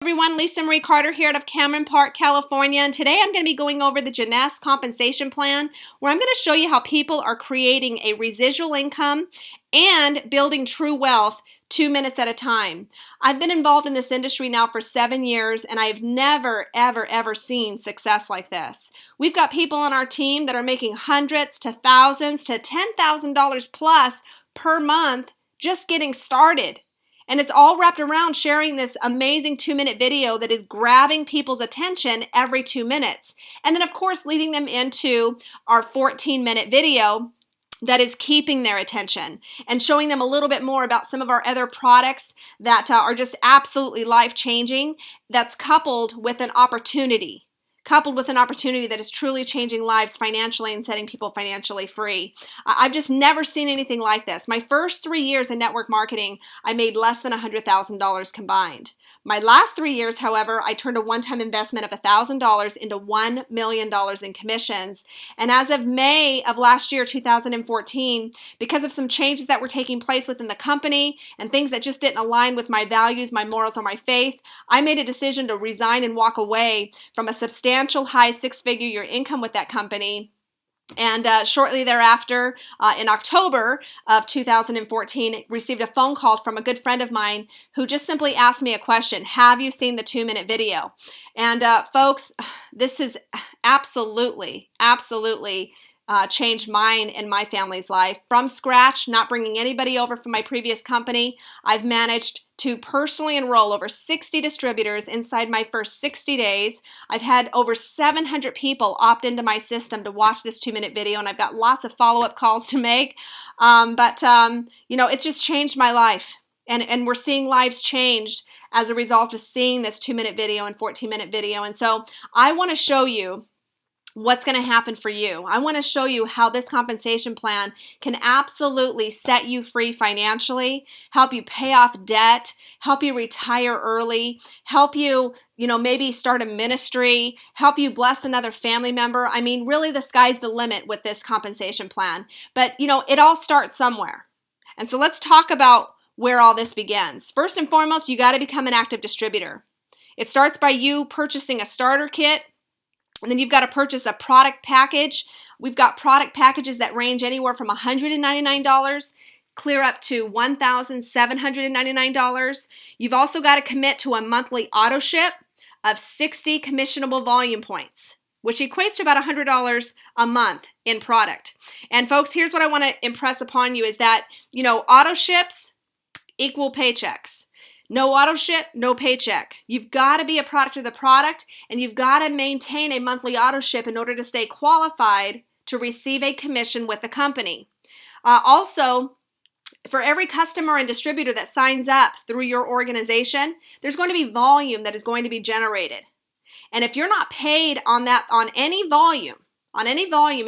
everyone, Lisa Marie Carter here out of Cameron Park, California, and today I'm going to be going over the Jeunesse Compensation Plan, where I'm going to show you how people are creating a residual income and building true wealth 2 minutes at a time. I've been involved in this industry now for 7 years, and I've never, ever seen success like this. We've got people on our team that are making hundreds to thousands to $10,000 plus per month just getting started. And it's all wrapped around sharing this amazing 2-minute video that is grabbing people's attention every 2 minutes. And then, of course, leading them into our 14-minute video that is keeping their attention and showing them a little bit more about some of our other products that are just absolutely life-changing, that's coupled with an opportunity that is truly changing lives financially and setting people financially free. I've just never seen anything like this. My first 3 years in network marketing, I made less than $100,000 combined. My last 3 years, however, I turned a one-time investment of $1,000 into $1 million in commissions. And as of May of last year, 2014, because of some changes that were taking place within the company and things that just didn't align with my values, my morals, or my faith, I made a decision to resign and walk away from a substantial high six-figure year income with that company. And shortly thereafter, in October of 2014, received a phone call from a good friend of mine who just simply asked me a question: have you seen the 2-minute video? And folks, this has absolutely changed mine and my family's life. From scratch, not bringing anybody over from my previous company, I've managed to personally enroll over 60 distributors inside my first 60 days. I've had over 700 people opt into my system to watch this 2-minute video, and I've got lots of follow-up calls to make. It's just changed my life. And we're seeing lives changed as a result of seeing this 2-minute video and 14-minute video. And so I want to show you what's going to happen for you. I want to show you how this compensation plan can absolutely set you free financially, help you pay off debt, help you retire early, help you, maybe start a ministry, help you bless another family member. I mean, really, the sky's the limit with this compensation plan. But, it all starts somewhere. And so let's talk about where all this begins. First and foremost, you got to become an active distributor. It starts by you purchasing a starter kit. And then you've got to purchase a product package. We've got product packages that range anywhere from $199 clear up to $1,799. You've also got to commit to a monthly auto ship of 60 commissionable volume points, which equates to about $100 a month in product. And folks, here's what I want to impress upon you is that, auto ships equal paychecks. No auto ship, no paycheck. You've got to be a product of the product, and you've got to maintain a monthly auto ship in order to stay qualified to receive a commission with the company. Also, for every customer and distributor that signs up through your organization, there's going to be volume that is going to be generated. And if you're not paid on any volume in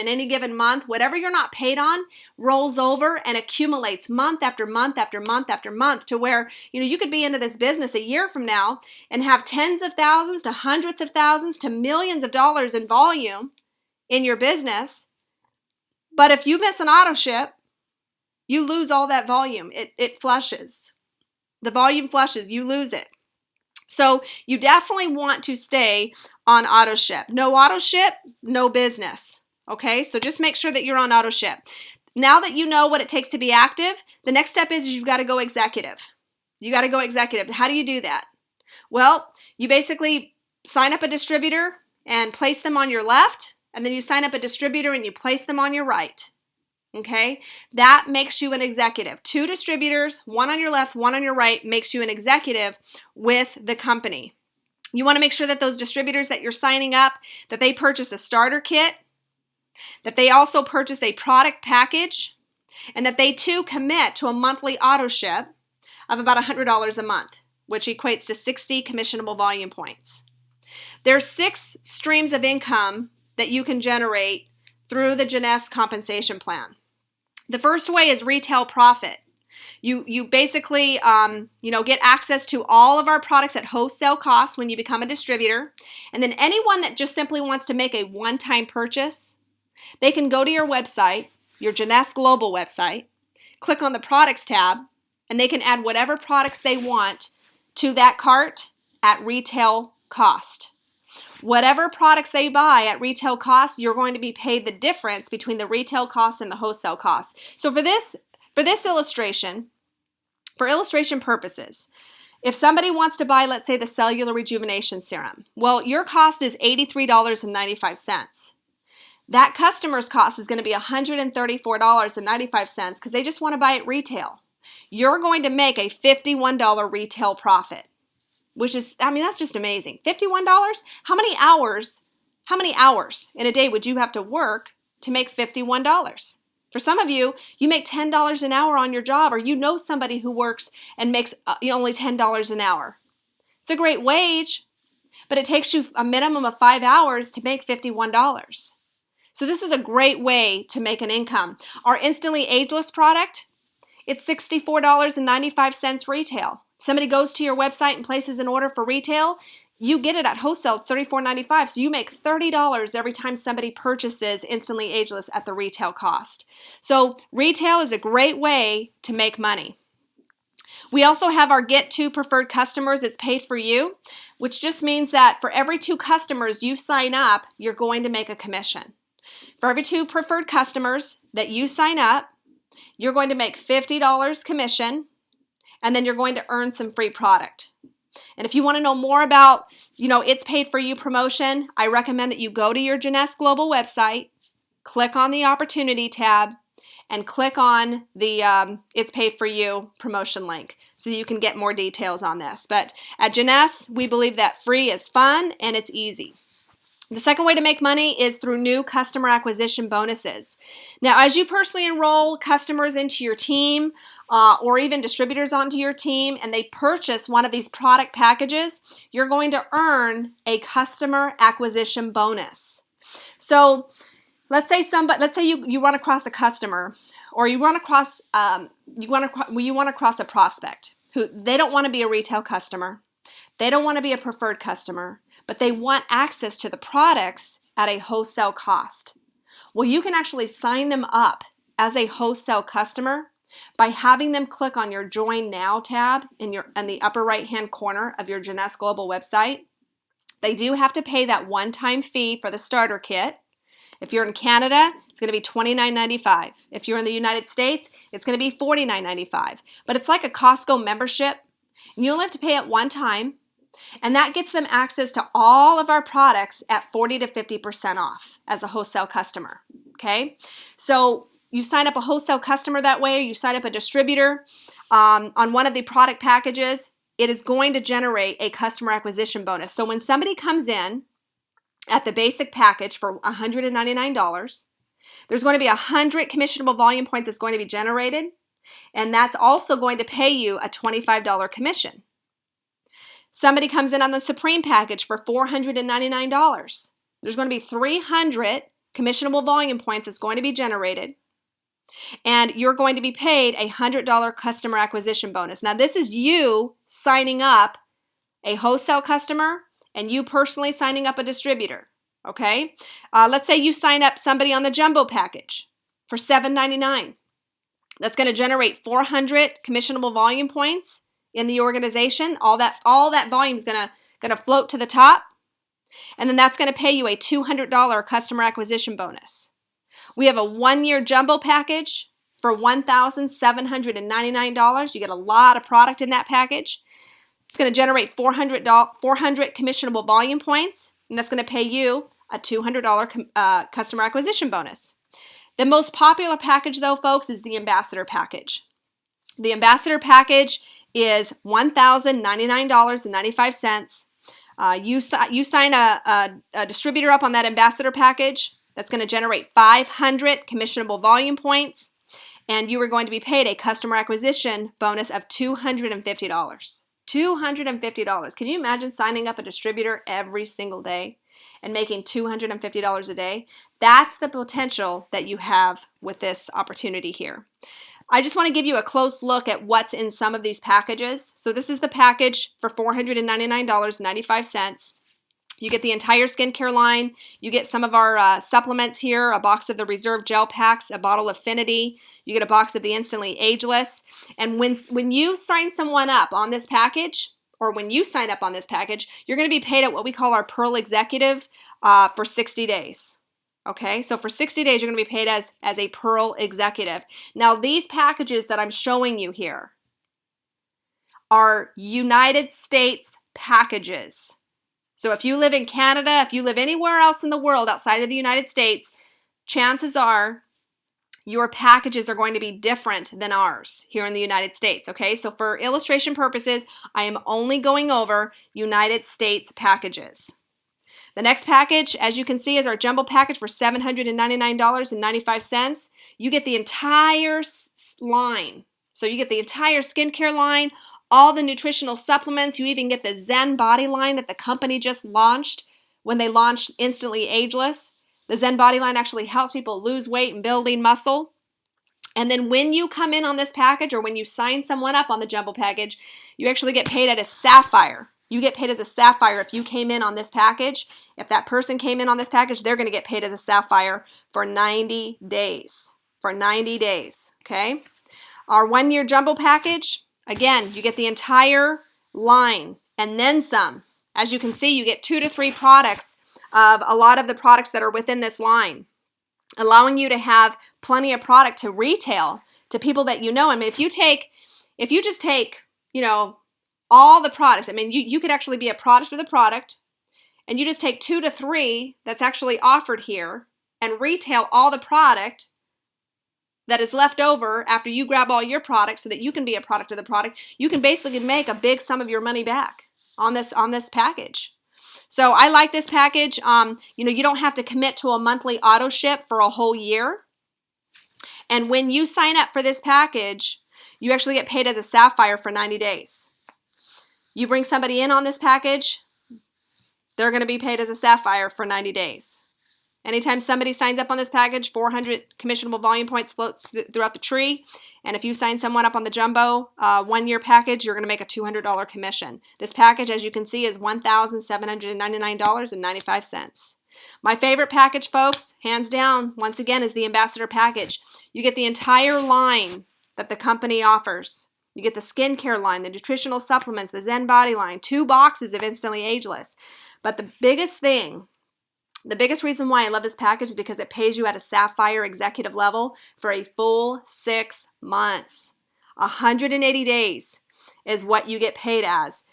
any given month, whatever you're not paid on rolls over and accumulates month after month after month after month to where, you could be into this business a year from now and have tens of thousands to hundreds of thousands to millions of dollars in volume in your business. But if you miss an auto ship, you lose all that volume. It flushes. The volume flushes. You lose it. So you definitely want to stay on auto ship. No auto ship, no business. Okay, so just make sure that you're on auto ship. Now that you know what it takes to be active, the next step is you've got to go executive. You got to go executive. How do you do that? Well, you basically sign up a distributor and place them on your left, and then you sign up a distributor and you place them on your right. Okay, that makes you an executive. 2 distributors, one on your left, one on your right, makes you an executive with the company. You want to make sure that those distributors that you're signing up, that they purchase a starter kit, that they also purchase a product package, and that they too commit to a monthly auto ship of about $100 a month, which equates to 60 commissionable volume points. There's 6 streams of income that you can generate through the Jeunesse Compensation Plan. The first way is retail profit. You basically get access to all of our products at wholesale cost when you become a distributor. And then anyone that just simply wants to make a one-time purchase, they can go to your website, your Jeunesse Global website, click on the products tab, and they can add whatever products they want to that cart at retail cost. Whatever products they buy at retail cost, you're going to be paid the difference between the retail cost and the wholesale cost. So for this illustration, for illustration purposes, if somebody wants to buy, let's say, the cellular rejuvenation serum, well, your cost is $83.95. That customer's cost is going to be $134.95 because they just want to buy it retail. You're going to make a $51 retail profit, which is, that's just amazing. $51? How many hours in a day would you have to work to make $51? For some of you, you make $10 an hour on your job, or you know somebody who works and makes only $10 an hour. It's a great wage, but it takes you a minimum of 5 hours to make $51. So this is a great way to make an income. Our Instantly Ageless product, it's $64.95 retail. Somebody goes to your website and places an order for retail, you get it at wholesale at $34.95. So you make $30 every time somebody purchases Instantly Ageless at the retail cost. So retail is a great way to make money. We also have our Get 2 Preferred Customers. It's paid for you, which just means that for every 2 customers you sign up, you're going to make a commission. For every 2 preferred customers that you sign up, you're going to make $50 commission, and then you're going to earn some free product. And if you want to know more about, It's Paid For You promotion, I recommend that you go to your Jeunesse Global website, click on the Opportunity tab, and click on the It's Paid For You promotion link so that you can get more details on this. But at Jeunesse, we believe that free is fun and it's easy. The second way to make money is through new customer acquisition bonuses. Now, as you personally enroll customers into your team or even distributors onto your team and they purchase one of these product packages, you're going to earn a customer acquisition bonus. So let's say you run across a customer, or you run across a prospect who they don't want to be a retail customer. They don't want to be a preferred customer, but they want access to the products at a wholesale cost. Well, you can actually sign them up as a wholesale customer by having them click on your Join Now tab in the upper right-hand corner of your Jeunesse Global website. They do have to pay that one-time fee for the starter kit. If you're in Canada, it's going to be $29.95. If you're in the United States, it's going to be $49.95. But it's like a Costco membership, and you only have to pay it one time. And that gets them access to all of our products at 40 to 50% off as a wholesale customer, okay? So you sign up a wholesale customer that way, or you sign up a distributor on one of the product packages, it is going to generate a customer acquisition bonus. So when somebody comes in at the basic package for $199, there's going to be 100 commissionable volume points that's going to be generated, and that's also going to pay you a $25 commission. Somebody comes in on the Supreme package for $499. There's going to be 300 commissionable volume points that's going to be generated, and you're going to be paid a $100 customer acquisition bonus. Now, this is you signing up a wholesale customer and you personally signing up a distributor, okay? Let's say you sign up somebody on the Jumbo package for $799. That's going to generate 400 commissionable volume points in the organization. All that volume is going to float to the top, and then that's going to pay you a $200 customer acquisition bonus. We have a 1-year Jumbo package for $1,799. You get a lot of product in that package. It's going to generate 400 commissionable volume points, and that's going to pay you a $200 customer acquisition bonus. The most popular package, though, folks, is the Ambassador package. The Ambassador package is $1,099.95. You sign a distributor up on that Ambassador package. That's going to generate 500 commissionable volume points, and you are going to be paid a customer acquisition bonus of $250. $250. Can you imagine signing up a distributor every single day and making $250 a day? That's the potential that you have with this opportunity here. I just want to give you a close look at what's in some of these packages. So this is the package for $499.95. You get the entire skincare line. You get some of our supplements here, a box of the Reserve Gel Packs, a bottle of Affinity. You get a box of the Instantly Ageless. And when you sign someone up on this package, or when you sign up on this package, you're going to be paid at what we call our Pearl Executive for 60 days. Okay, so for 60 days, you're going to be paid as a Pearl Executive. Now, these packages that I'm showing you here are United States packages. So if you live in Canada, if you live anywhere else in the world outside of the United States, chances are your packages are going to be different than ours here in the United States, okay? So for illustration purposes, I am only going over United States packages. The next package, as you can see, is our jumbo package for $799.95. You get the entire line. So you get the entire skincare line, all the nutritional supplements. You even get the Zen Body line that the company just launched when they launched Instantly Ageless. The Zen Body line actually helps people lose weight and build lean muscle. And then when you come in on this package, or when you sign someone up on the jumbo package, you actually get paid at a sapphire. You get paid as a sapphire if you came in on this package. If that person came in on this package, they're going to get paid as a sapphire for 90 days. For 90 days, okay? Our 1-year jumbo package, again, you get the entire line and then some. As you can see, you get 2 to 3 products of a lot of the products that are within this line, allowing you to have plenty of product to retail to people that you know. I mean, if you just take, all the products, I mean, you could actually be a product with a product, and you just take 2 to 3 that's actually offered here and retail all the product that is left over after you grab all your products so that you can be a product of the product. You can basically make a big sum of your money back on this package. So I like this package. You don't have to commit to a monthly auto ship for a whole year. And when you sign up for this package, you actually get paid as a sapphire for 90 days. You bring somebody in on this package, they're going to be paid as a sapphire for 90 days. Anytime somebody signs up on this package, 400 commissionable volume points floats throughout the tree. And if you sign someone up on the jumbo 1-year package, you're going to make a $200 commission. This package, as you can see, is $1,799.95. My favorite package, folks, hands down, once again, is the Ambassador package. You get the entire line that the company offers. You get the skincare line, the nutritional supplements, the Zen Body line, 2 boxes of Instantly Ageless. But the biggest reason why I love this package is because it pays you at a sapphire executive level for a full 6 months. 180 days is what you get paid as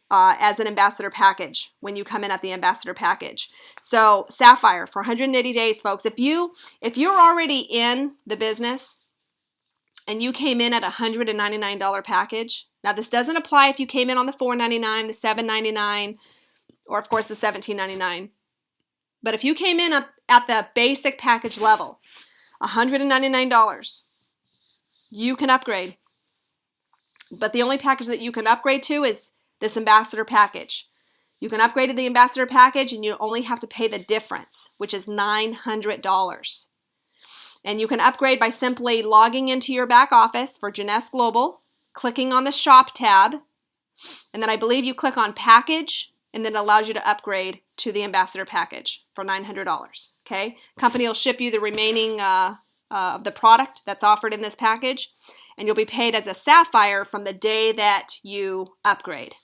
an ambassador package when you come in at the ambassador package. So sapphire for 180 days, folks. If you're already in the business and you came in at a $199 package, now this doesn't apply if you came in on the $499, the $799, or of course the $1799. But if you came in at the basic package level, $199, you can upgrade. But the only package that you can upgrade to is this ambassador package. You can upgrade to the ambassador package and you only have to pay the difference, which is $900. And you can upgrade by simply logging into your back office for Jeunesse Global, clicking on the shop tab, and then I believe you click on package, and then it allows you to upgrade to the ambassador package for $900, okay? Company will ship you the remaining of the product that's offered in this package, and you'll be paid as a sapphire from the day that you upgrade.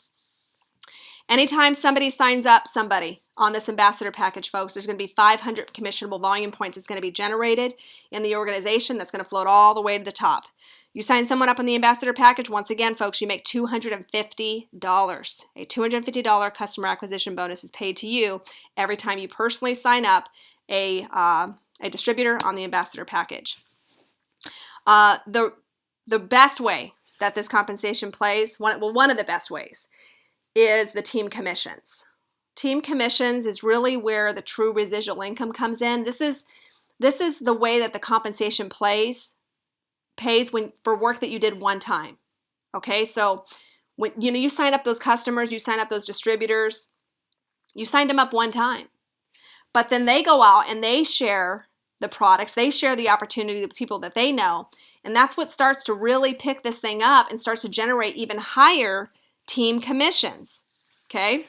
Anytime somebody signs up somebody on this ambassador package, folks, there's going to be 500 commissionable volume points that's going to be generated in the organization that's going to float all the way to the top. You sign someone up on the ambassador package, once again, folks, you make $250. A $250 customer acquisition bonus is paid to you every time you personally sign up a distributor on the ambassador package. The best way that this compensation plays, one of the best ways, is the team commissions. Team commissions is really where the true residual income comes in. This is the way that the compensation pays for work that you did one time. Okay, so when you sign up those customers, you sign up those distributors, you signed them up one time, but then they go out and they share the products, they share the opportunity with people that they know, and that's what starts to really pick this thing up and starts to generate even higher team commissions. Okay,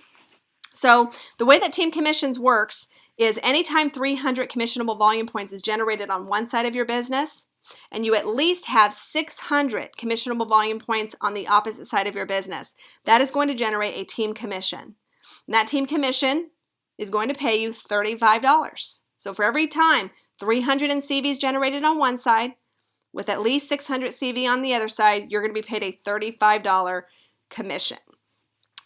so the way that team commissions works is anytime 300 commissionable volume points is generated on one side of your business, and you at least have 600 commissionable volume points on the opposite side of your business, that is going to generate a team commission. And that team commission is going to pay you $35. So for every time 300 in CV is generated on one side, with at least 600 CV on the other side, you're going to be paid a $35 commission.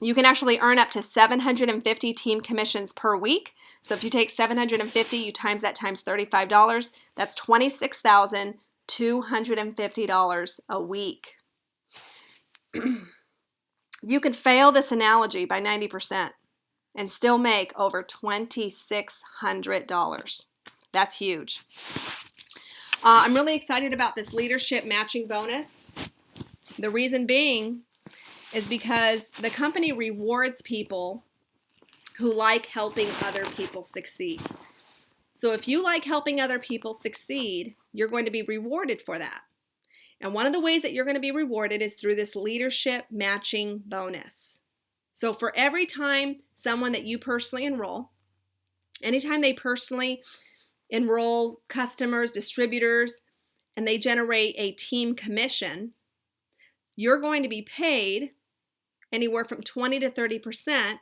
You can actually earn up to 750 team commissions per week. So if you take 750, you times that times $35, that's $26,250 a week. You could fail this analogy by 90% and still make over $2,600. That's huge. I'm really excited about this leadership matching bonus. The reason being is because the company rewards people who like helping other people succeed. So if you like helping other people succeed, you're going to be rewarded for that. And one of the ways that you're going to be rewarded is through this leadership matching bonus. So for every time someone that you personally enroll, anytime they personally enroll customers, distributors, and they generate a team commission, you're going to be paid anywhere from 20 to 30%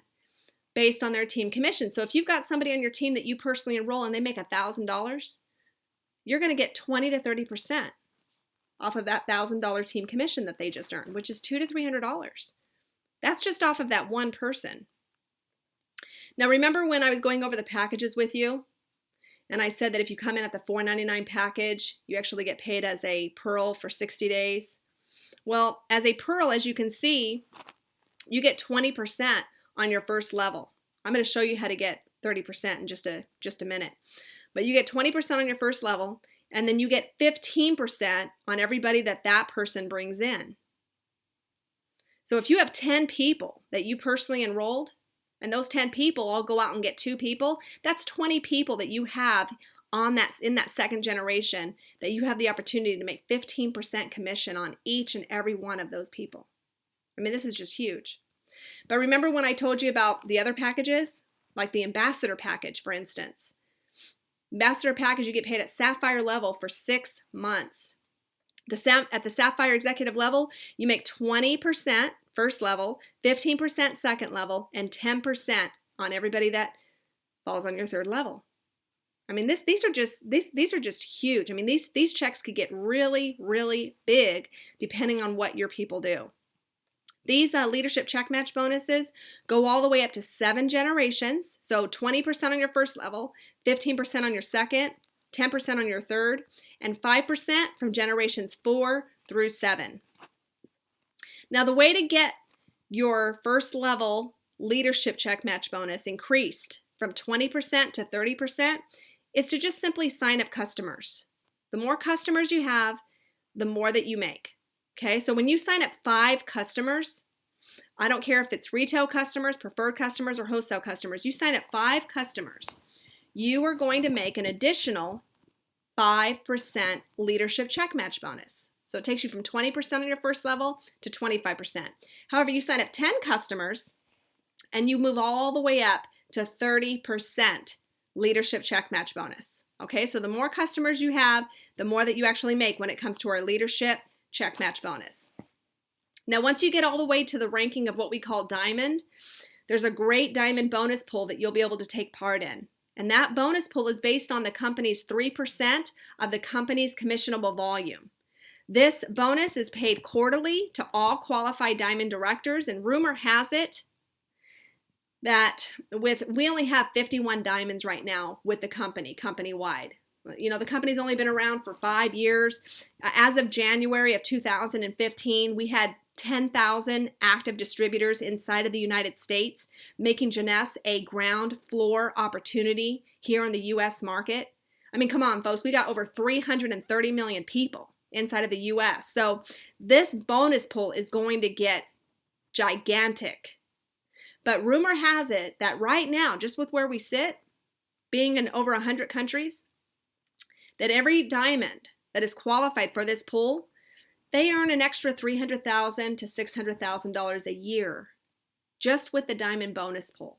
based on their team commission. So if you've got somebody on your team that you personally enroll and they make $1,000, you're going to get 20 to 30% off of that $1,000 team commission that they just earned, which is $200 to $300. That's just off of that one person. Now remember when I was going over the packages with you, and I said that if you come in at the $4.99 package, you actually get paid as a Pearl for 60 days. Well, as a Pearl, as you can see, you get 20% on your first level. I'm going to show you how to get 30% in just a minute. But you get 20% on your first level, and then you get 15% on everybody that person brings in. So if you have 10 people that you personally enrolled, and those 10 people all go out and get 2 people, that's 20 people that you have in that second generation that you have the opportunity to make 15% commission on each and every one of those people. I mean, this is just huge. But remember when I told you about the other packages? Like the ambassador package, for instance. Ambassador package, you get paid at Sapphire level for 6 months. At the Sapphire executive level, you make 20% first level, 15% second level, and 10% on everybody that falls on your third level. I mean, these are just huge. I mean, these checks could get really, really big depending on what your people do. These leadership check match bonuses go all the way up to 7 generations. So 20% on your first level, 15% on your second, 10% on your third, and 5% from generations 4 through 7. Now, the way to get your first level leadership check match bonus increased from 20% to 30% is to just simply sign up customers. The more customers you have, the more that you make. Okay, so when you sign up 5 customers, I don't care if it's retail customers, preferred customers, or wholesale customers, you sign up 5 customers, you are going to make an additional 5% leadership check match bonus. So it takes you from 20% on your first level to 25%. However, you sign up 10 customers and you move all the way up to 30% leadership check match bonus. Okay, so the more customers you have, the more that you actually make when it comes to our leadership check match bonus. Now, once you get all the way to the ranking of what we call diamond, there's a great diamond bonus pool that you'll be able to take part in. And that bonus pool is based on the company's 3% of the company's commissionable volume. This bonus is paid quarterly to all qualified diamond directors, and rumor has it that we only have 51 diamonds right now with the company-wide. You know, the company's only been around for 5 years. As of January of 2015, we had 10,000 active distributors inside of the United States, making Jeunesse a ground floor opportunity here in the U.S. market. I mean, come on, folks, we got over 330 million people inside of the U.S. So this bonus pool is going to get gigantic. But rumor has it that right now, just with where we sit, being in over 100 countries, that every diamond that is qualified for this pool, they earn an extra $300,000 to $600,000 a year just with the diamond bonus pool.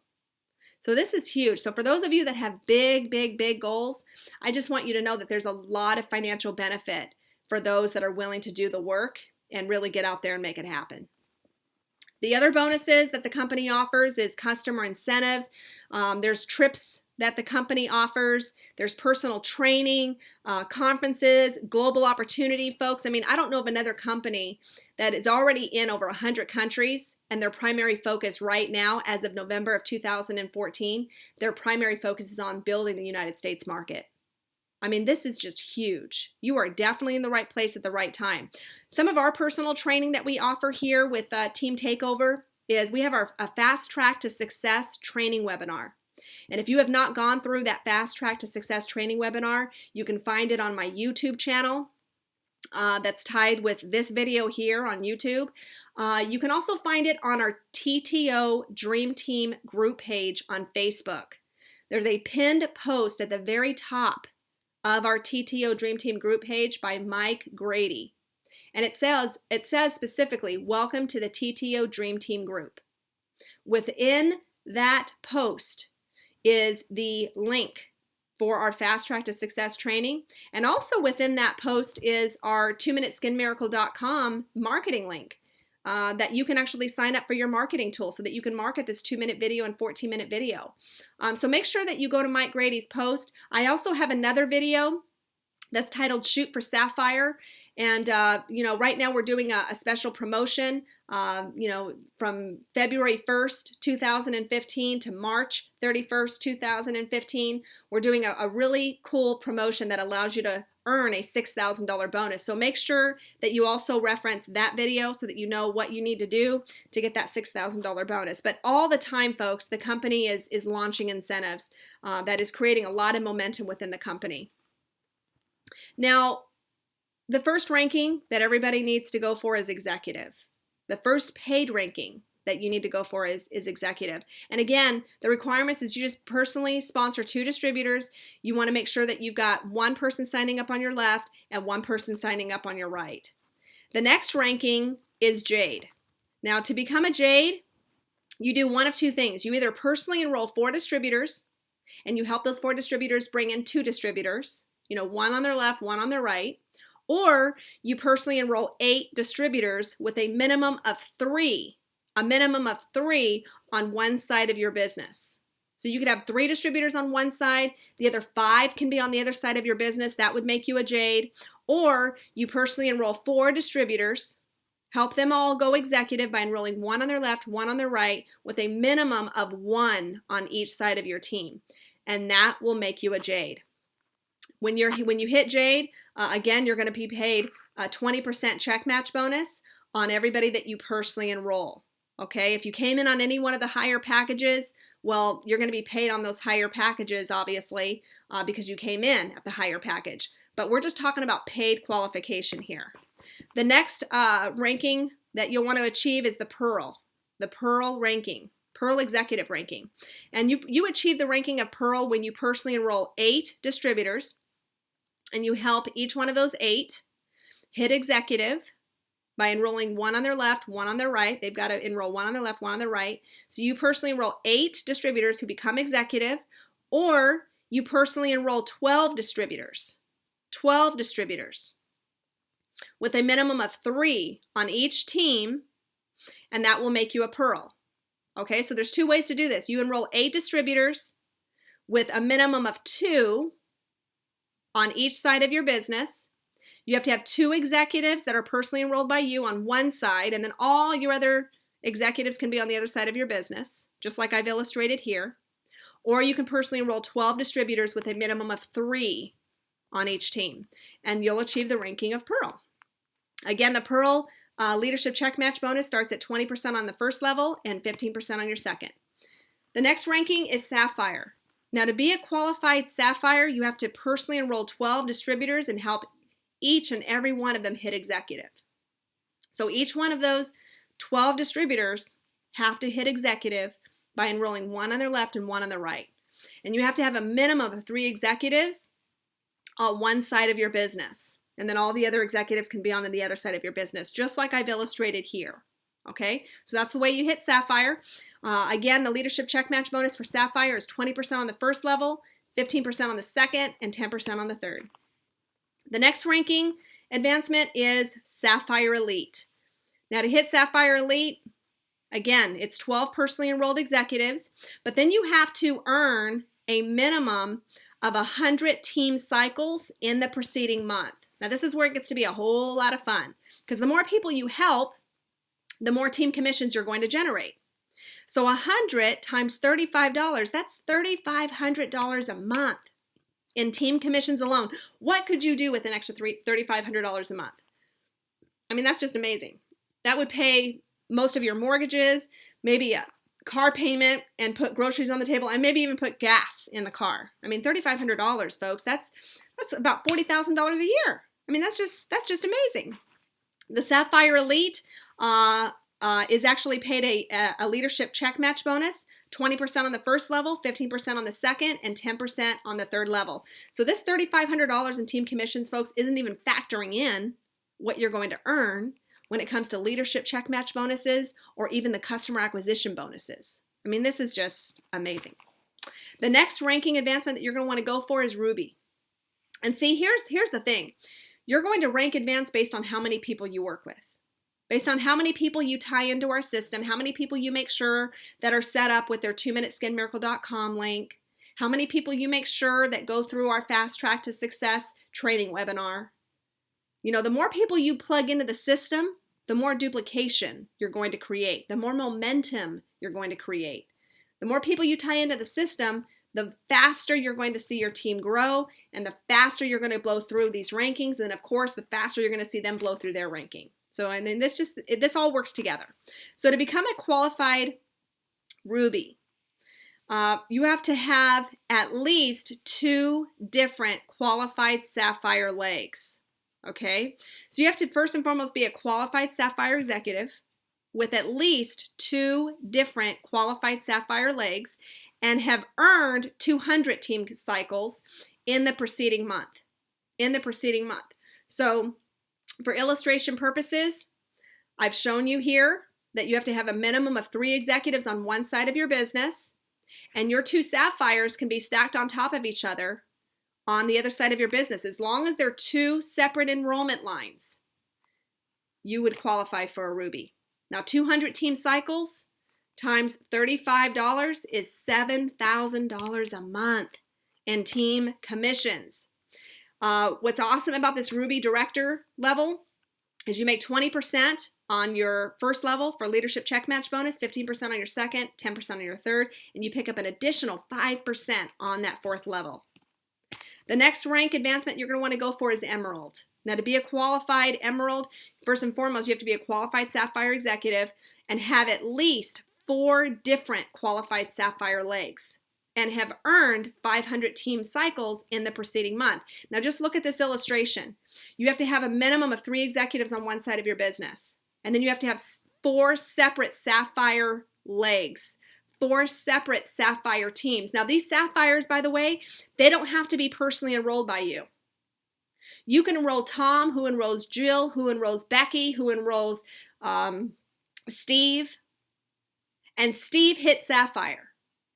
So this is huge. So for those of you that have big, big, big goals, I just want you to know that there's a lot of financial benefit for those that are willing to do the work and really get out there and make it happen. The other bonuses that the company offers is customer incentives. There's trips that the company offers. There's personal training, conferences, global opportunity, folks. I mean, I don't know of another company that is already in over 100 countries, and their primary focus right now, as of November of 2014, their primary focus is on building the United States market. I mean, this is just huge. You are definitely in the right place at the right time. Some of our personal training that we offer here with Team Takeover is we have a Fast Track to Success training webinar. And if you have not gone through that Fast Track to Success training webinar, you can find it on my YouTube channel that's tied with this video here on YouTube. You can also find it on our TTO Dream Team group page on Facebook. There's a pinned post at the very top of our TTO Dream Team group page by Mike Grady. And it says specifically, welcome to the TTO Dream Team group. Within that post is the link for our Fast Track to Success training. And also within that post is our 2minuteskinmiracle.com marketing link that you can actually sign up for your marketing tool so that you can market this 2-minute video and 14-minute video. So make sure that you go to Mike Grady's post. I also have another video that's titled Shoot for Sapphire. And, right now we're doing a special promotion, from February 1st, 2015 to March 31st, 2015. We're doing a really cool promotion that allows you to earn a $6,000 bonus. So make sure that you also reference that video so that you know what you need to do to get that $6,000 bonus. But all the time, folks, the company is launching incentives that is creating a lot of momentum within the company. Now, the first ranking that everybody needs to go for is executive. The first paid ranking that you need to go for is executive. And again, the requirements is you just personally sponsor 2 distributors. You want to make sure that you've got 1 person signing up on your left and 1 person signing up on your right. The next ranking is Jade. Now, to become a Jade, you do one of 2 things. You either personally enroll 4 distributors, and you help those 4 distributors bring in 2 distributors, 1 on their left, 1 on their right, or you personally enroll 8 distributors with a minimum of 3 on one side of your business. So you could have 3 distributors on one side, the other 5 can be on the other side of your business. That would make you a Jade. Or you personally enroll 4 distributors, help them all go executive by enrolling 1 on their left, 1 on their right, with a minimum of 1 on each side of your team. And that will make you a Jade. When you hit Jade, again, you're going to be paid a 20% check match bonus on everybody that you personally enroll. Okay, if you came in on any one of the higher packages, well, you're going to be paid on those higher packages, obviously, because you came in at the higher package. But we're just talking about paid qualification here. The next ranking that you'll want to achieve is the Pearl ranking. Pearl Executive ranking. And you achieve the ranking of Pearl when you personally enroll 8 distributors, and you help each one of those 8 hit executive by enrolling 1 on their left, 1 on their right. They've got to enroll 1 on their left, 1 on their right. So you personally enroll 8 distributors who become executive, or you personally enroll 12 distributors with a minimum of 3 on each team, and that will make you a Pearl. Okay, so there's 2 ways to do this. You enroll 8 distributors with a minimum of 2 on each side of your business. You have to have 2 executives that are personally enrolled by you on one side, and then all your other executives can be on the other side of your business, just like I've illustrated here. Or you can personally enroll 12 distributors with a minimum of 3 on each team, and you'll achieve the ranking of Pearl. Again, the Pearl Leadership Check Match bonus starts at 20% on the first level and 15% on your second. The next ranking is Sapphire. Now, to be a qualified Sapphire, you have to personally enroll 12 distributors and help each and every one of them hit executive. So each one of those 12 distributors have to hit executive by enrolling 1 on their left and 1 on their right. And you have to have a minimum of 3 executives on one side of your business. And then all the other executives can be on the other side of your business, just like I've illustrated here. Okay, so that's the way you hit Sapphire. Again, the Leadership Check Match bonus for Sapphire is 20% on the first level, 15% on the second, and 10% on the third. The next ranking advancement is Sapphire Elite. Now to hit Sapphire Elite, again, it's 12 personally enrolled executives, but then you have to earn a minimum of 100 team cycles in the preceding month. Now this is where it gets to be a whole lot of fun, because the more people you help, the more team commissions you're going to generate. So 100 times $35, that's $3,500 a month in team commissions alone. What could you do with an extra $3,500 a month? I mean, that's just amazing. That would pay most of your mortgages, maybe a car payment, and put groceries on the table, and maybe even put gas in the car. I mean, $3,500, folks, that's about $40,000 a year. I mean, that's just amazing. The Sapphire Elite is actually paid a leadership check match bonus, 20% on the first level, 15% on the second, and 10% on the third level. So this $3,500 in team commissions, folks, isn't even factoring in what you're going to earn when it comes to leadership check match bonuses or even the customer acquisition bonuses. I mean, this is just amazing. The next ranking advancement that you're going to want to go for is Ruby. And see, here's the thing. You're going to rank advance based on how many people you work with. Based on how many people you tie into our system, how many people you make sure that are set up with their 2minuteskinmiracle.com link, how many people you make sure that go through our Fast Track to Success training webinar. You know, the more people you plug into the system, the more duplication you're going to create, the more momentum you're going to create. The more people you tie into the system, the faster you're going to see your team grow, and the faster you're going to blow through these rankings, and of course, the faster you're going to see them blow through their ranking. So, and then this all works together. So to become a qualified Ruby, you have to have at least 2 different qualified Sapphire legs. Okay, so you have to first and foremost be a qualified Sapphire executive with at least 2 different qualified Sapphire legs and have earned 200 team cycles in the preceding month. So for illustration purposes, I've shown you here that you have to have a minimum of 3 executives on one side of your business, and your 2 Sapphires can be stacked on top of each other on the other side of your business. As long as they're 2 separate enrollment lines, you would qualify for a Ruby. Now, 200 team cycles times $35 is $7,000 a month in team commissions. What's awesome about this Ruby Director level is you make 20% on your first level for leadership check match bonus, 15% on your second, 10% on your third, and you pick up an additional 5% on that 4th level. The next rank advancement you're going to want to go for is Emerald. Now, to be a qualified Emerald, first and foremost, you have to be a qualified Sapphire executive and have at least 4 different qualified Sapphire legs and have earned 500 team cycles in the preceding month. Now, just look at this illustration. You have to have a minimum of 3 executives on one side of your business, and then you have to have 4 separate Sapphire legs. 4 separate Sapphire teams. Now, these Sapphires, by the way, they don't have to be personally enrolled by you. You can enroll Tom, who enrolls Jill, who enrolls Becky, who enrolls Steve, and Steve hit Sapphire.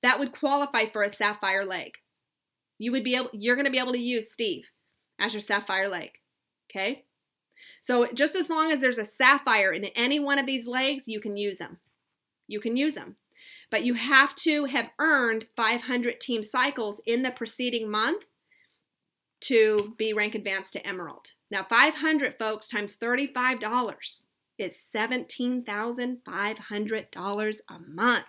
That would qualify for a Sapphire leg. You're going to be able to use Steve as your Sapphire leg. Okay? So just as long as there's a Sapphire in any one of these legs, you can use them. You can use them. But you have to have earned 500 team cycles in the preceding month to be rank advanced to Emerald. Now, 500, folks, times $35 is $17,500 a month.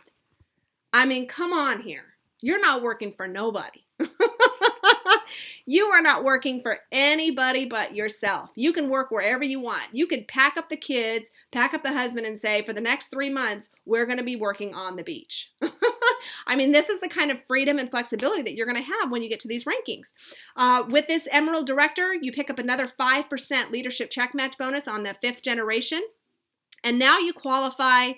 I mean, come on here. You're not working for nobody. You are not working for anybody but yourself. You can work wherever you want. You can pack up the kids, pack up the husband, and say, for the next 3 months, we're going to be working on the beach. I mean, this is the kind of freedom and flexibility that you're going to have when you get to these rankings. With this Emerald Director, you pick up another 5% leadership check match bonus on the 5th generation. And now you qualify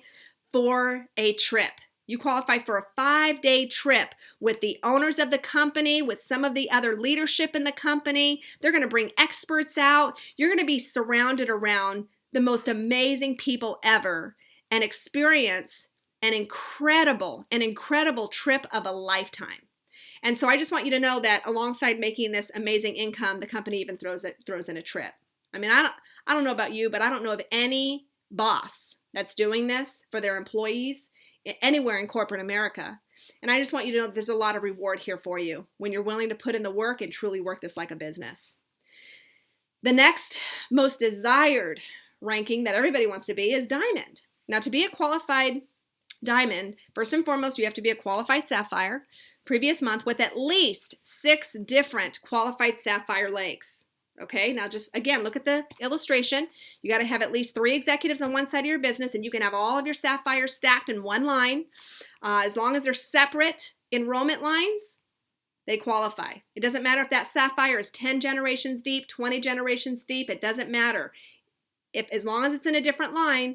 for a trip. You qualify for a 5-day trip with the owners of the company, with some of the other leadership in the company. They're going to bring experts out. You're going to be surrounded around the most amazing people ever and experience an incredible trip of a lifetime. And so I just want you to know that alongside making this amazing income, the company even throws in a trip. I mean, I don't know about you, but I don't know of any boss that's doing this for their employees anywhere in corporate America. And I just want you to know that there's a lot of reward here for you when you're willing to put in the work and truly work this like a business. The next most desired ranking that everybody wants to be is diamond. Now, to be a qualified diamond, first and foremost, you have to be a qualified sapphire previous month with at least 6 different qualified sapphire legs. Okay, now just again, look at the illustration. You got to have at least 3 executives on one side of your business, and you can have all of your sapphires stacked in one line. As long as they're separate enrollment lines, they qualify. It doesn't matter if that sapphire is 10 generations deep, 20 generations deep, it doesn't matter. As long as it's in a different line,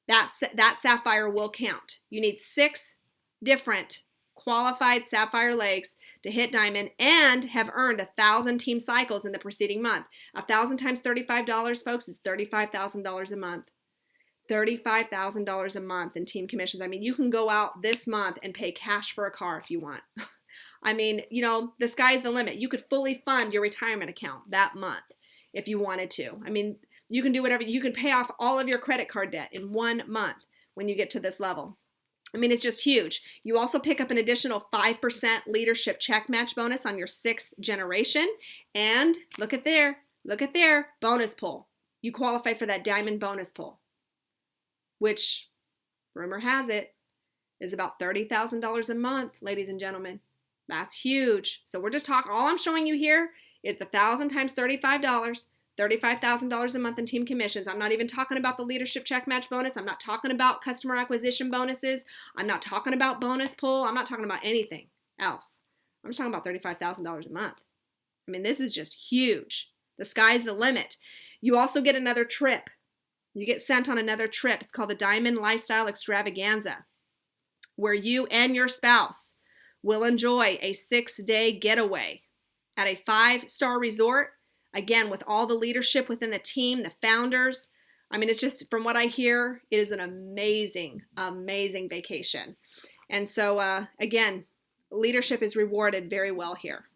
that sapphire will count. You need 6 different qualified sapphire legs to hit diamond and have earned 1,000 team cycles in the preceding month. 1,000 times $35, folks, is $35,000 a month. $35,000 a month in team commissions. I mean, you can go out this month and pay cash for a car if you want. I mean, you know, the sky's the limit. You could fully fund your retirement account that month if you wanted to. I mean, you can do whatever. You can pay off all of your credit card debt in 1 month when you get to this level. I mean, it's just huge. You also pick up an additional 5% leadership check match bonus on your 6th generation. And look at there, bonus pool. You qualify for that diamond bonus pool, which, rumor has it, is about $30,000 a month, ladies and gentlemen. That's huge. So we're just talking, all I'm showing you here is the 1,000 times $35, $35,000 a month in team commissions. I'm not even talking about the leadership check match bonus. I'm not talking about customer acquisition bonuses. I'm not talking about bonus pool. I'm not talking about anything else. I'm just talking about $35,000 a month. I mean, this is just huge. The sky's the limit. You also get another trip. You get sent on another trip. It's called the Diamond Lifestyle Extravaganza, where you and your spouse will enjoy a 6-day getaway at a 5-star resort. Again, with all the leadership within the team, the founders. I mean, it's just, from what I hear, it is an amazing, amazing vacation. And so, again, leadership is rewarded very well here.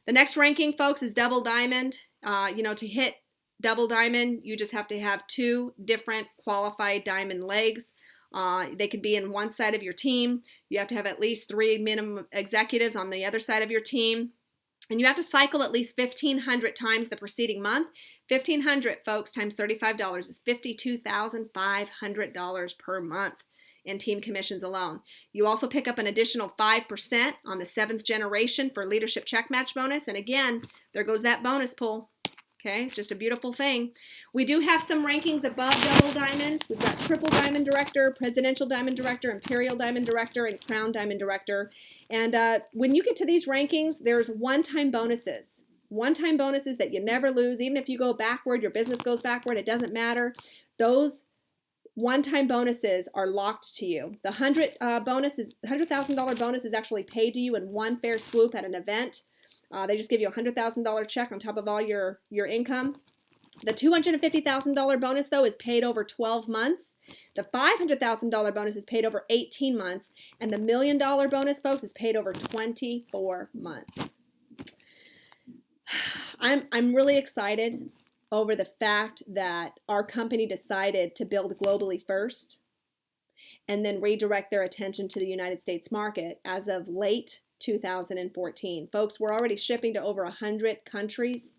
The next ranking, folks, is double diamond. To hit double diamond, you just have to have 2 different qualified diamond legs. They could be in one side of your team. You have to have at least 3 minimum executives on the other side of your team. And you have to cycle at least 1,500 times the preceding month. 1,500, folks, times $35 is $52,500 per month in team commissions alone. You also pick up an additional 5% on the 7th generation for leadership check match bonus. And again, there goes that bonus pool. Okay, it's just a beautiful thing. We do have some rankings above double diamond. We've got triple diamond director, presidential diamond director, imperial diamond director, and crown diamond director. And when you get to these rankings, there's one-time bonuses. One-time bonuses that you never lose. Even if you go backward, your business goes backward, it doesn't matter. Those one-time bonuses are locked to you. The $100,000 bonus is actually paid to you in one fair swoop at an event. They just give you a $100,000 check on top of all your income. The $250,000 bonus, though, is paid over 12 months. The $500,000 bonus is paid over 18 months. And the $1 million bonus, folks, is paid over 24 months. I'm really excited over the fact that our company decided to build globally first and then redirect their attention to the United States market as of late 2014. Folks, we're already shipping to over 100 countries.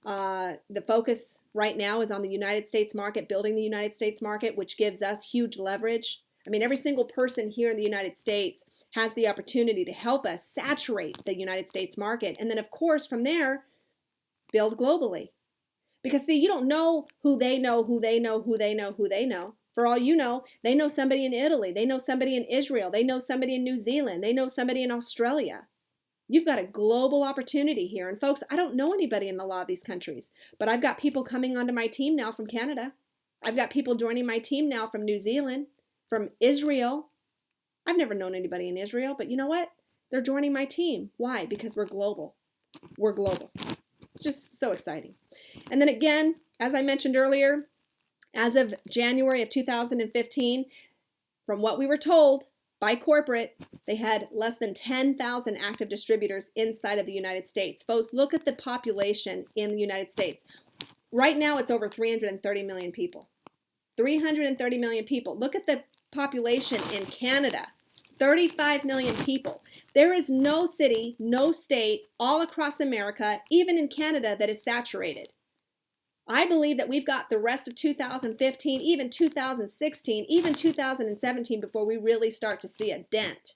The focus right now is on the United States market, building the United States market, which gives us huge leverage. I mean, every single person here in the United States has the opportunity to help us saturate the United States market. And then, of course, from there, build globally. Because, see, you don't know who they know, who they know, who they know, who they know. For all you know, they know somebody in Italy, they know somebody in Israel, they know somebody in New Zealand, they know somebody in Australia. You've got a global opportunity here. And folks, I don't know anybody in a lot of these countries, but I've got people coming onto my team now from Canada. I've got people joining my team now from New Zealand, from Israel. I've never known anybody in Israel, but you know what? They're joining my team. Why? Because we're global. We're global. It's just so exciting. And then again, as I mentioned earlier, as of January of 2015, from what we were told by corporate, they had less than 10,000 active distributors inside of the United States. Folks, look at the population in the United States. Right now, it's over 330 million people. 330 million people. Look at the population in Canada. 35 million people. There is no city, no state, all across America, even in Canada, that is saturated. I believe that we've got the rest of 2015, even 2016, even 2017 before we really start to see a dent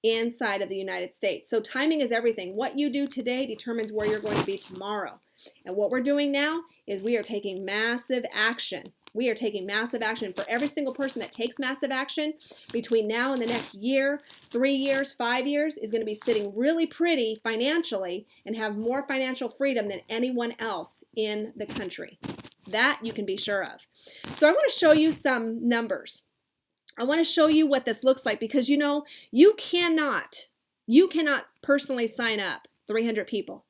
inside of the United States. So timing is everything. What you do today determines where you're going to be tomorrow. And what we're doing now is we are taking massive action. We are taking massive action. For every single person that takes massive action between now and the next year, 3 years, 5 years, is going to be sitting really pretty financially and have more financial freedom than anyone else in the country. That you can be sure of. So I want to show you some numbers. I want to show you what this looks like, because you know, you cannot personally sign up 300 people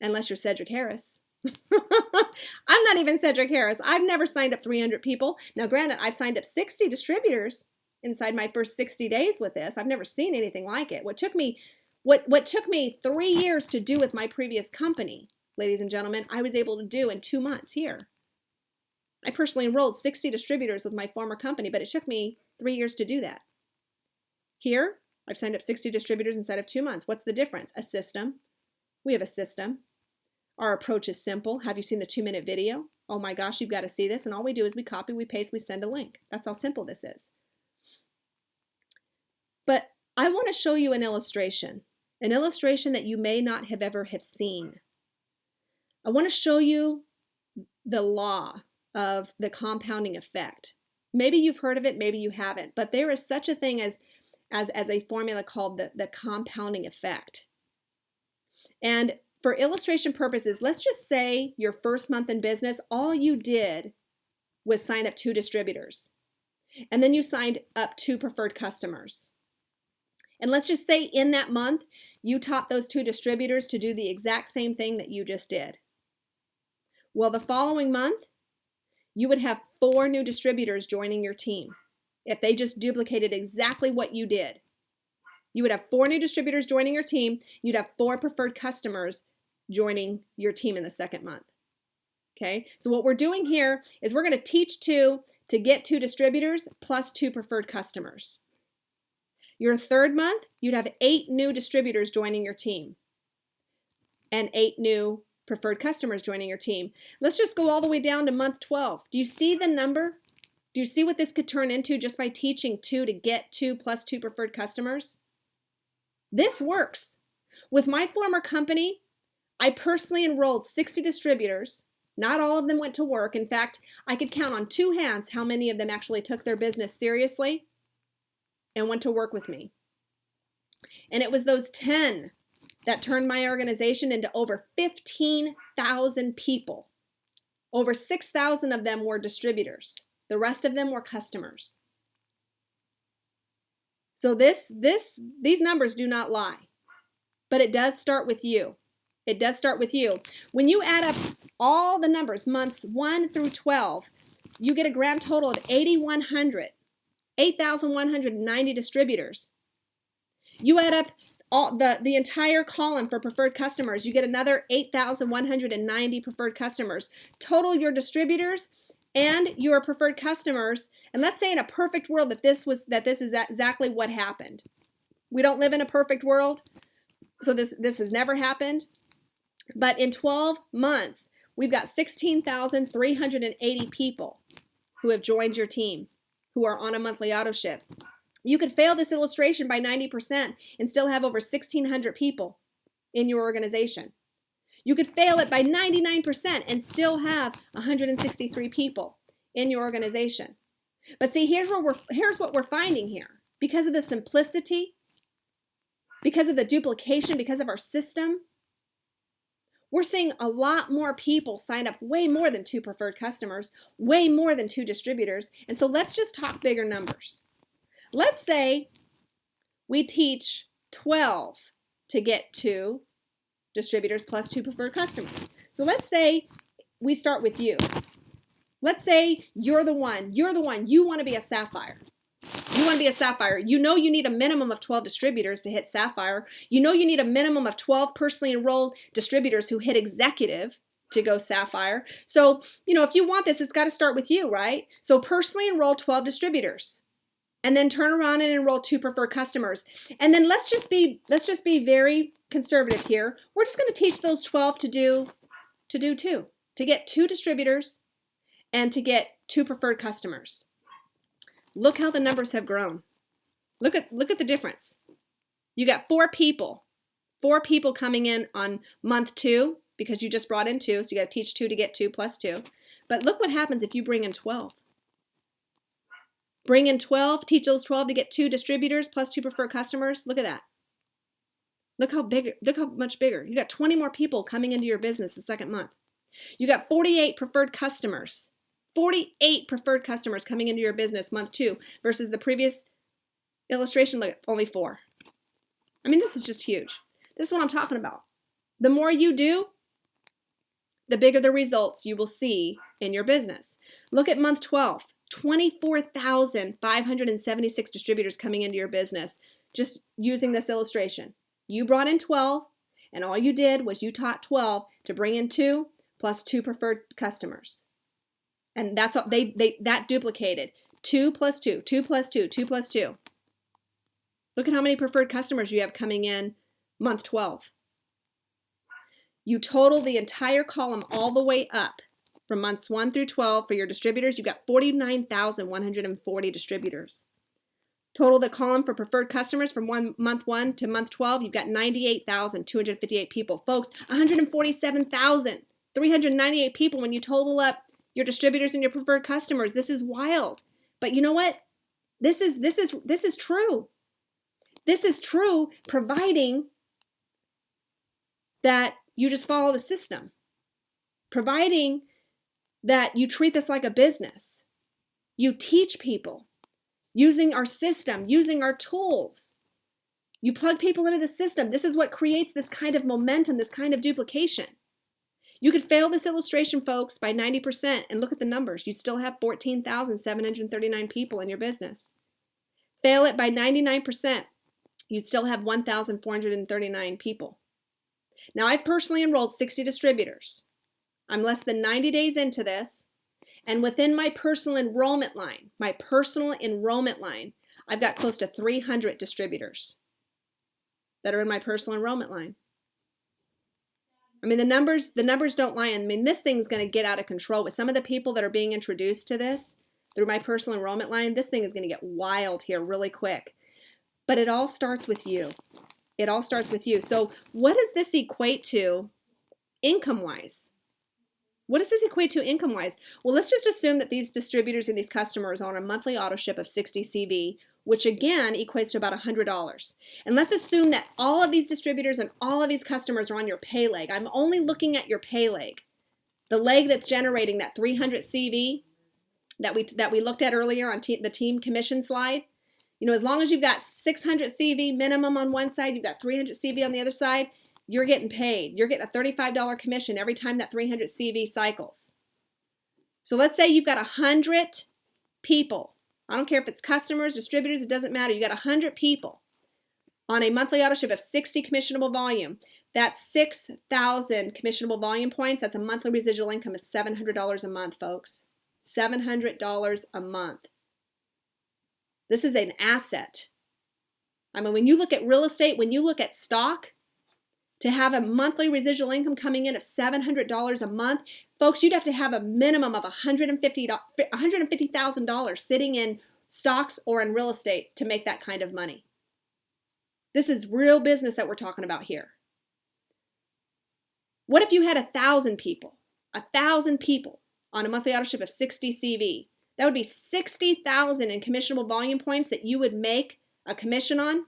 unless you're Cedric Harris. I'm not even Cedric Harris. I've never signed up 300 people. Now, granted, I've signed up 60 distributors inside my first 60 days with this. I've never seen anything like it. What took me 3 years to do with my previous company, ladies and gentlemen, I was able to do in 2 months here. I personally enrolled 60 distributors with my former company, but it took me 3 years to do that. Here, I've signed up 60 distributors inside of 2 months. What's the difference? A system. We have a system. Our approach is simple. Have you seen the 2-minute video? Oh my gosh, you've got to see this. And all we do is we copy, we paste, we send a link. That's how simple this is. But I want to show you an illustration that you may not have ever have seen. I want to show you the law of the compounding effect. Maybe you've heard of it, maybe you haven't, but there is such a thing as a formula called the compounding effect. And for illustration purposes, let's just say your first month in business, all you did was sign up 2 distributors. And then you signed up 2 preferred customers. And let's just say in that month, you taught those 2 distributors to do the exact same thing that you just did. Well, the following month, you would have 4 new distributors joining your team if they just duplicated exactly what you did. You would have 4 new distributors joining your team. You'd have 4 preferred customers joining your team in the second month. Okay, so what we're doing here is we're going to teach 2 to get 2 distributors plus 2 preferred customers. Your third month, you'd have 8 new distributors joining your team and 8 new preferred customers joining your team. Let's just go all the way down to month 12. Do you see the number? Do you see what this could turn into just by teaching 2 to get 2 plus 2 preferred customers? This works. With my former company, I personally enrolled 60 distributors. Not all of them went to work. In fact, I could count on 2 hands how many of them actually took their business seriously and went to work with me. And it was those 10 that turned my organization into over 15,000 people. Over 6,000 of them were distributors. The rest of them were customers. So these numbers do not lie, but it does start with you. It does start with you. When you add up all the numbers, months 1 through 12, you get a grand total of 8,190 distributors. You add up all the entire column for preferred customers, you get another 8,190 preferred customers. Total your distributors and your preferred customers, and let's say in a perfect world that this is exactly what happened. We don't live in a perfect world, so this has never happened. But in 12 months, we've got 16,380 people who have joined your team, who are on a monthly auto ship. You could fail this illustration by 90% and still have over 1,600 people in your organization. You could fail it by 99% and still have 163 people in your organization. But see, here's what we're finding here. Because of the simplicity, because of the duplication, because of our system, we're seeing a lot more people sign up, way more than 2 preferred customers, way more than 2 distributors. And so let's just talk bigger numbers. Let's say we teach 12 to get 2 distributors plus 2 preferred customers. So let's say we start with you. Let's say you're the one, you want to be a Sapphire. You want to be a Sapphire. You know you need a minimum of 12 distributors to hit Sapphire. You know you need a minimum of 12 personally enrolled distributors who hit Executive to go Sapphire. So, if you want this, it's got to start with you, right? So personally enroll 12 distributors and then turn around and enroll 2 preferred customers. And then let's just be very conservative here. We're just going to teach those 12 to do 2, to get 2 distributors and to get 2 preferred customers. Look how the numbers have grown. Look at the difference. You got 4 people coming in on month 2 because you just brought in 2, so you got to teach 2 to get 2 plus 2. But look what happens if you bring in 12. Bring in 12, teach those 12 to get 2 distributors plus 2 preferred customers. Look at that. Look how much bigger. You got 20 more people coming into your business the second month. You got 48 preferred customers. 48 preferred customers coming into your business month 2 versus the previous illustration, look, only 4. I mean, this is just huge. This is what I'm talking about. The more you do, the bigger the results you will see in your business. Look at month 12, 24,576 distributors coming into your business just using this illustration. You brought in 12, and all you did was you taught 12 to bring in 2 plus 2 preferred customers. And that's what that duplicated. 2 plus 2, 2 plus 2, 2 plus 2. Look at how many preferred customers you have coming in month 12. You total the entire column all the way up from months 1 through 12 for your distributors. You've got 49,140 distributors. Total the column for preferred customers from month 1 to month 12, you've got 98,258 people. Folks, 147,398 people when you total up your distributors and your preferred customers. This is wild. But you know what? This is true. This is true, providing that you just follow the system. Providing that you treat this like a business. You teach people using our system, using our tools. You plug people into the system. This is what creates this kind of momentum, this kind of duplication. You could fail this illustration, folks, by 90%, and look at the numbers. You still have 14,739 people in your business. Fail it by 99%, you'd still have 1,439 people. Now, I've personally enrolled 60 distributors. I'm less than 90 days into this, and within my personal enrollment line, I've got close to 300 distributors that are in my personal enrollment line. I mean, the numbers don't lie. I mean, this thing's going to get out of control with some of the people that are being introduced to this through my personal enrollment line. This thing is going to get wild here really quick. But it all starts with you. It all starts with you. So what does this equate to income-wise? What does this equate to income-wise? Well, let's just assume that these distributors and these customers are on a monthly auto ship of 60 CV, which again equates to about $100. And let's assume that all of these distributors and all of these customers are on your pay leg. I'm only looking at your pay leg, the leg that's generating that 300 CV that we looked at earlier on the team commission slide. You know, as long as you've got 600 CV minimum on one side, you've got 300 CV on the other side, you're getting paid. You're getting a $35 commission every time that 300 CV cycles. So let's say you've got 100 people. I don't care if it's customers, distributors, it doesn't matter. You got 100 people on a monthly auto ship of 60 commissionable volume. That's 6,000 commissionable volume points. That's a monthly residual income of $700 a month, folks. $700 a month. This is an asset. I mean, when you look at real estate, when you look at stock, to have a monthly residual income coming in of $700 a month, folks, you'd have to have a minimum of $150,000 sitting in stocks or in real estate to make that kind of money. This is real business that we're talking about here. What if you had 1,000 people? 1,000 people on a monthly auto ship of 60 CV. That would be 60,000 in commissionable volume points that you would make a commission on.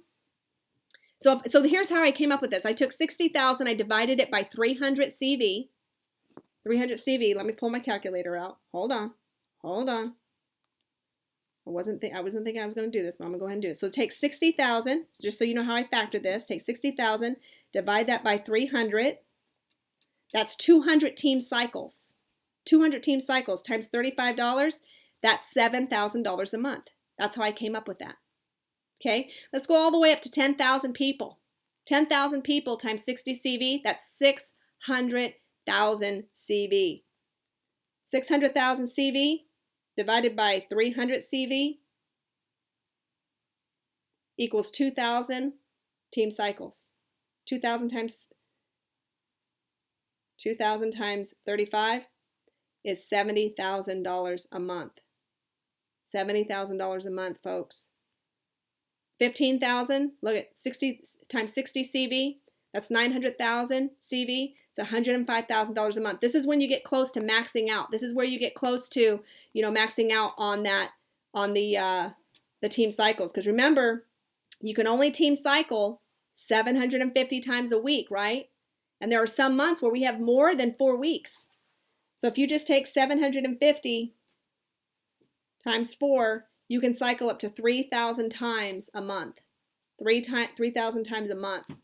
So here's how I came up with this. I took 60,000, I divided it by 300 CV. 300 CV, let me pull my calculator out. Hold on. I wasn't thinking I was going to do this, but I'm going to go ahead and do it. So take 60,000, just so you know how I factored this. Take 60,000, divide that by 300. That's 200 team cycles. 200 team cycles times $35, that's $7,000 a month. That's how I came up with that. Okay, let's go all the way up to 10,000 people. 10,000 people times 60 CV, that's $600,000 600,000 CV. 600,000 CV divided by 300 CV equals 2,000 team cycles. 2,000 times 35 is $70,000 a month. $70,000 a month, folks. 15,000, look at 60 times 60 CV, that's 900,000 CV. It's $105,000 a month. This is when you get close to maxing out. This is where you get close to, maxing out on that, on the team cycles. Because remember, you can only team cycle 750 times a week, right? And there are some months where we have more than 4 weeks. So if you just take 750 times 4, you can cycle up to 3,000 times a month. 3,000 times a month.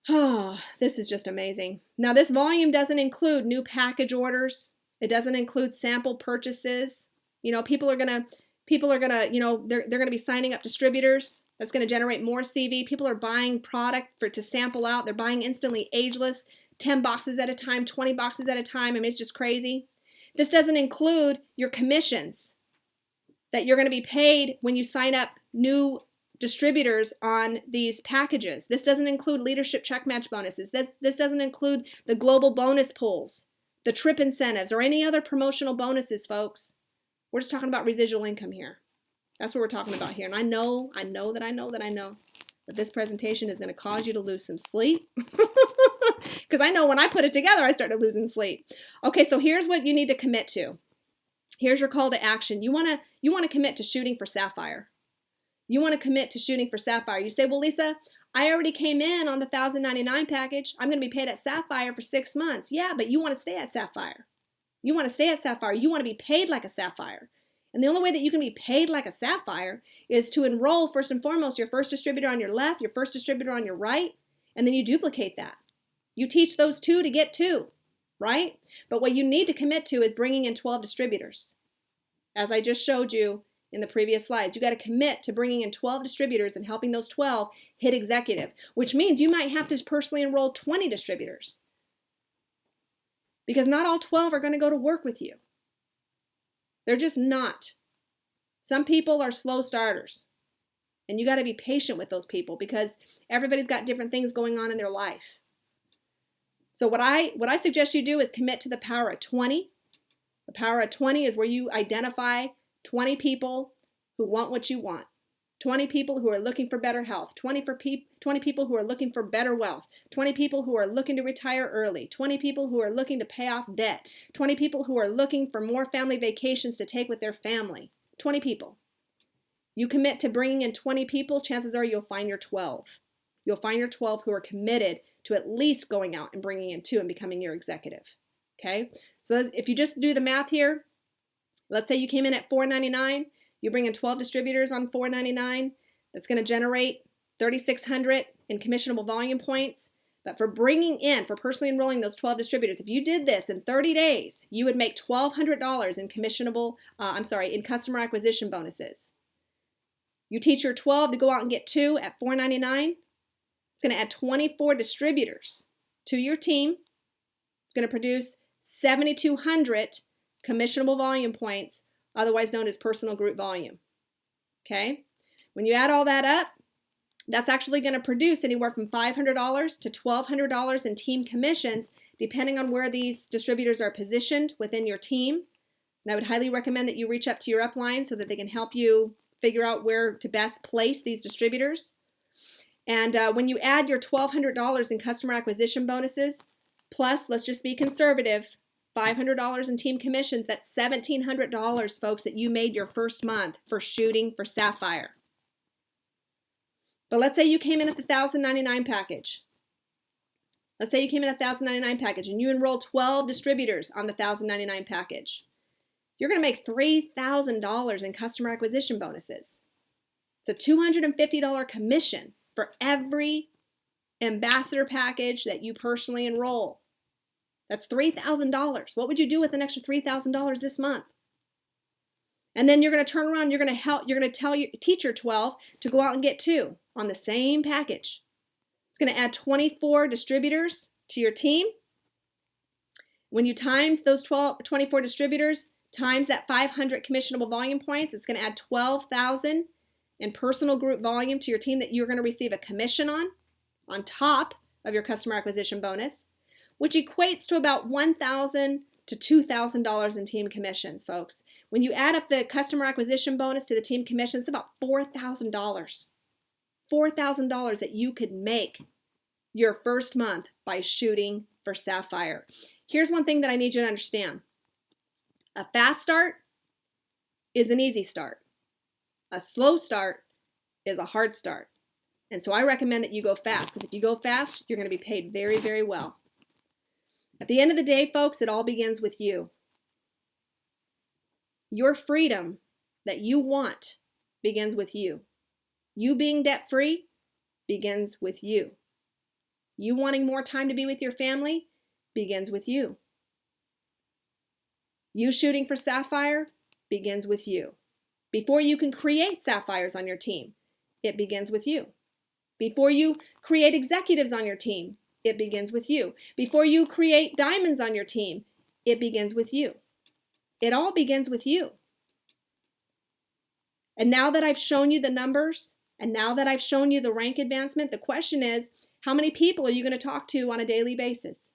Oh, this is just amazing. Now, this volume doesn't include new package orders. It doesn't include sample purchases. People are gonna, they're gonna be signing up distributors. That's gonna generate more CV. People are buying product to sample out. They're buying instantly ageless, 10 boxes at a time, 20 boxes at a time. I mean, it's just crazy. This doesn't include your commissions that you're going to be paid when you sign up new distributors on these packages. This doesn't include leadership check match bonuses. This doesn't include the global bonus pools, the trip incentives, or any other promotional bonuses, folks. We're just talking about residual income here. That's what we're talking about here. And I know that this presentation is going to cause you to lose some sleep. Because I know when I put it together, I started losing sleep. Okay, so here's what you need to commit to. Here's your call to action. You want to commit to shooting for Sapphire. You want to commit to shooting for Sapphire. You say, well, Lisa, I already came in on the $1,099 package. I'm going to be paid at Sapphire for 6 months. Yeah, but you want to stay at Sapphire. You want to stay at Sapphire. You want to be paid like a Sapphire. And the only way that you can be paid like a Sapphire is to enroll, first and foremost, your first distributor on your left, your first distributor on your right, and then you duplicate that. You teach those 2 to get 2. Right? But what you need to commit to is bringing in 12 distributors. As I just showed you in the previous slides, you got to commit to bringing in 12 distributors and helping those 12 hit executive, which means you might have to personally enroll 20 distributors because not all 12 are going to go to work with you. They're just not. Some people are slow starters, and you got to be patient with those people because everybody's got different things going on in their life. So what I suggest you do is commit to the power of 20. The power of 20 is where you identify 20 people who want what you want. 20 people who are looking for better health. 20 people who are looking for better wealth. 20 people who are looking to retire early. 20 people who are looking to pay off debt. 20 people who are looking for more family vacations to take with their family. 20 people. You commit to bringing in 20 people, chances are you'll find your 12. You'll find your 12 who are committed to at least going out and bringing in 2 and becoming your executive. Okay? So if you just do the math here, let's say you came in at $499, you bring in 12 distributors on $499, that's going to generate 3,600 in commissionable volume points. But for personally enrolling those 12 distributors, if you did this in 30 days, you would make $1,200 in customer acquisition bonuses. You teach your 12 to go out and get 2 at $499. It's going to add 24 distributors to your team. It's going to produce 7,200 commissionable volume points, otherwise known as personal group volume. Okay? When you add all that up, that's actually going to produce anywhere from $500 to $1,200 in team commissions, depending on where these distributors are positioned within your team. And I would highly recommend that you reach up to your upline so that they can help you figure out where to best place these distributors. And when you add your $1,200 in customer acquisition bonuses, plus, let's just be conservative, $500 in team commissions, that's $1,700, folks, that you made your first month for shooting for Sapphire. But let's say you came in at the $1,099 package. Let's say you came in at the $1,099 package and you enrolled 12 distributors on the $1,099 package. You're going to make $3,000 in customer acquisition bonuses. It's a $250 commission for every ambassador package that you personally enroll. That's $3,000. What would you do with an extra $3,000 this month? And then you're going to turn around, you're going to tell your teacher 12 to go out and get 2 on the same package. It's going to add 24 distributors to your team. When you times those 24 distributors, times that 500 commissionable volume points, it's going to add 12,000 in personal group volume to your team that you're going to receive a commission on top of your customer acquisition bonus, which equates to about $1,000 to $2,000 in team commissions, folks. When you add up the customer acquisition bonus to the team commissions, it's about $4,000. $4,000 that you could make your first month by shooting for Sapphire. Here's one thing that I need you to understand. A fast start is an easy start. A slow start is a hard start. And so I recommend that you go fast, because if you go fast, you're going to be paid very, very well. At the end of the day, folks, it all begins with you. Your freedom that you want begins with you. You being debt-free begins with you. You wanting more time to be with your family begins with you. You shooting for Sapphire begins with you. Before you can create Sapphires on your team, it begins with you. Before you create executives on your team, it begins with you. Before you create diamonds on your team, it begins with you. It all begins with you. And now that I've shown you the numbers, and now that I've shown you the rank advancement, the question is, how many people are you going to talk to on a daily basis?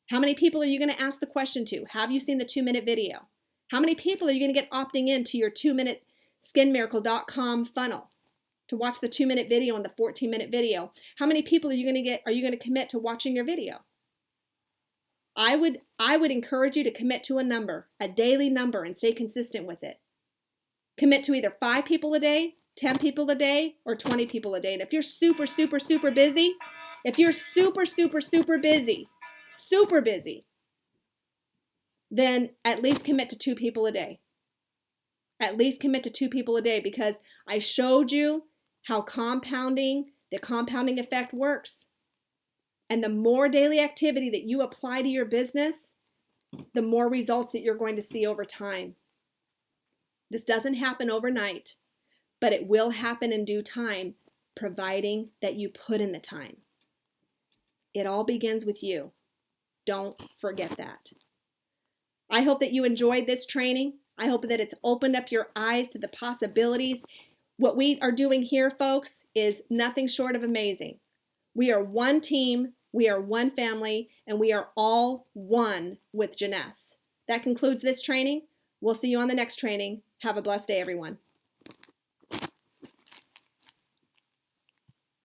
How many people are you going to ask the question to? Have you seen the 2-minute video? How many people are you going to get opting into your 2-minute skinmiracle.com funnel to watch the 2-minute video and the 14-minute video? How many people are you going to commit to watching your video? I would encourage you to commit to a number, a daily number, and stay consistent with it. Commit to either 5 people a day, 10 people a day, or 20 people a day. And if you're super, super, super busy, super busy, then at least commit to 2 people a day. At least commit to 2 people a day, because I showed you how the compounding effect works. And the more daily activity that you apply to your business, the more results that you're going to see over time. This doesn't happen overnight, but it will happen in due time, providing that you put in the time. It all begins with you. Don't forget that. I hope that you enjoyed this training. I hope that it's opened up your eyes to the possibilities. What we are doing here, folks, is nothing short of amazing. We are one team, we are one family, and we are all one with Jeunesse. That concludes this training. We'll see you on the next training. Have a blessed day, everyone.